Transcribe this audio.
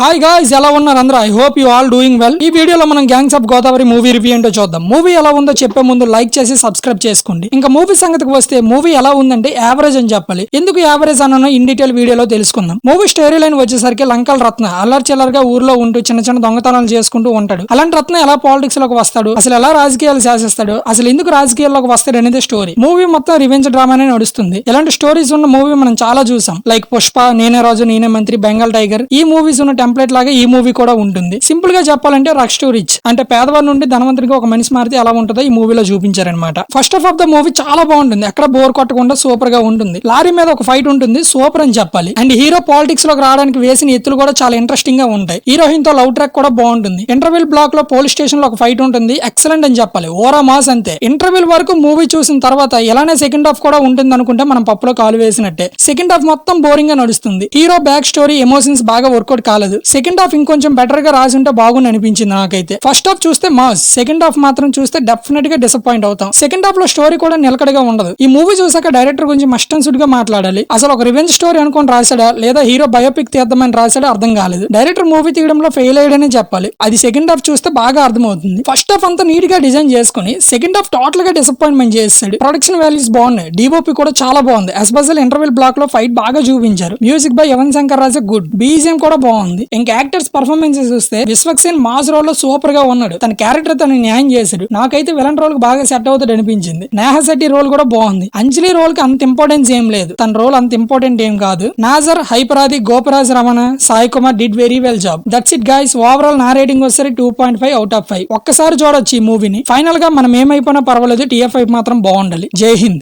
Hi guys, ఎలా ఉన్నారు అందరూ? I hope you all doing well. ఈ వీడియోలో మనం gangs of Godavari movie review ఏంటో చూద్దాం. మూవీ ఎలా ఉందో చెప్పే ముందు లైక్ చేసి సబ్స్క్రైబ్ చేసుకోండి. ఇంకా మూవీ సంగతికి వస్తే మూవీ ఎలా ఉందంటే యావరేజ్ అని చెప్పాలి. ఎందుకు యావరేజ్ అన్న ఇన్ డీటెయిల్ వీడియోలో తెలుసుకుందాం. మూవీ స్టోరీ లైన్ వచ్చేసరికి లంకల రత్న అల్లరి చిల్లరగా ఊర్లో ఉంటూ చిన్న చిన్న దొంగతనాలు చేసుకుంటూ ఉంటాడు. అలాంటి రత్న ఎలా పాలిటిక్స్ లోకి వస్తాడు, అసలు ఎలా రాజకీయాలు శాసిస్తాడు, అసలు ఎందుకు రాజకీయాల్లోకి వస్తాడు అనేది స్టోరీ. మూవీ మొత్తం రివెంజ్ డ్రామానే నడుస్తుంది. ఇలాంటి స్టోరీస్ ఉన్న మూవీ మనం చాలా చూసాం. లైక్ పుష్ప, నేనే రాజు నేనే మంత్రి, బెంగాల్ టైగర్. ఈ మూవీస్ ఉన్న టెంప్లెట్ లాగా ఈ మూవీ కూడా ఉంటుంది. సింపుల్ గా చెప్పాలంటే రక్స్ టు రిచ్ అంటే పేదవారి నుండి ధనవంతుడికి ఒక మనిషి మారితే ఎలా ఉంటుందో ఈ మూవీలో చూపించారనమాట. ఫస్ట్ ఆఫ్ ద మూవీ చాలా బాగుంటుంది. ఎక్కడ బోర్ కొట్టకుండా సూపర్ గా ఉంటుంది. లారీ మీద ఒక ఫైట్ ఉంటుంది, సూపర్ అని చెప్పాలి. అండ్ హీరో పాలిటిక్స్ లోకి రావడానికి వేసిన ఎత్తులు కూడా చాలా ఇంట్రెస్టింగ్ గా ఉంటాయి. హీరోయిన్ తో లవ్ ట్రాక్ కూడా బాగుంటుంది. ఇంటర్వెల్ బ్లాక్ లో పోలీస్ స్టేషన్ లో ఒక ఫైట్ ఉంటుంది, ఎక్సలెంట్ అని చెప్పాలి. ఓరా మాస్ అంతే. ఇంటర్వెల్ వరకు మూవీ చూసిన తర్వాత ఎలానే సెకండ్ హాఫ్ కూడా ఉంటుంది అనుకుంటే మనం పప్పులో కాలు వేసినట్టే. సెకండ్ హాఫ్ మొత్తం బోరింగ్ గా నడుస్తుంది. హీరో బ్యాక్ స్టోరీ ఎమోషన్స్ బాగా వర్కౌట్ కాలేదు. సెకండ్ హాఫ్ ఇంకొంచెం బెటర్ గా రాసి ఉంటే బాగుంది అనిపించింది నాకైతే. ఫస్ట్ హాఫ్ చూస్తే మాస్, సెకండ్ హాఫ్ మాత్రం చూస్తే డెఫినెట్ గా డిసప్పాయింట్ అవుతాం. సెకండ్ హాఫ్ లో స్టోరీ కూడా నిలకడగా ఉండదు. ఈ మూవీ చూసాక డైరెక్టర్ గురించి మస్ట్ అండ్ సుడ్ గా మాట్లాడాలి. అసలు ఒక రివెంజ్ స్టోరీ అనుకుని రాశాడా లేదా హీరో బయోపిక్ తీద్దామని రాశాడా అర్థం కాలేదు. డైరెక్టర్ మూవీ తీయడంలో ఫెయిల్ అయ్యాడనే చెప్పాలి. అది సెకండ్ హాఫ్ చూస్తే బాగా అర్థమవుతుంది. ఫస్ట్ హాఫ్ అంతా నీట్ గా డిజైన్ చేసుకుని సెకండ్ హాఫ్ టోటల్ గా డిసప్పాయింట్మెంట్ చేస్తాడు. ప్రొడక్షన్ వాల్యూస్ బాగున్నాయి, డిఓపి కూడా చాలా బాగుంది. ఎస్పెషల్ ఇంటర్వెల్ బ్లాక్ లో ఫైట్ బాగా చూపించారు. Music by Yuvan Shankar Raja good, BGM కూడా బాగుంది. ఇంకా యాక్టర్స్ పర్ఫార్మెన్సెస్ చూస్తే విశ్వక్సేన్ మాస్ రోల్ లో సూపర్ గా ఉన్నాడు. తన క్యారెక్టర్ తను న్యాయం చేశాడు. నాకైతే విలన్ రోల్ కి బాగా సెట్ అవుతాడు అనిపించింది. నేహ శెట్టి రోల్ కూడా బాగుంది. అంజలి రోల్ కి అంత ఇంపార్టెన్స్ ఏం లేదు. తన రోల్ అంత ఇంపార్టెంట్ ఏం కాదు. Nazar, Hyper Aadi, Goparaj Ramana, Sai Kumar did very well job. That's it guys. Overall నా రేటింగ్ వచ్చేసరికి 2.5 అవుట్ ఆఫ్ 5. ఒక్కసారి చూడొచ్చు ఈ మూవీని. ఫైనల్ గా మనం ఏమైపోయినా పర్వాలేదు, TF5 మాత్రం బాగుండాలి. జై హింద్.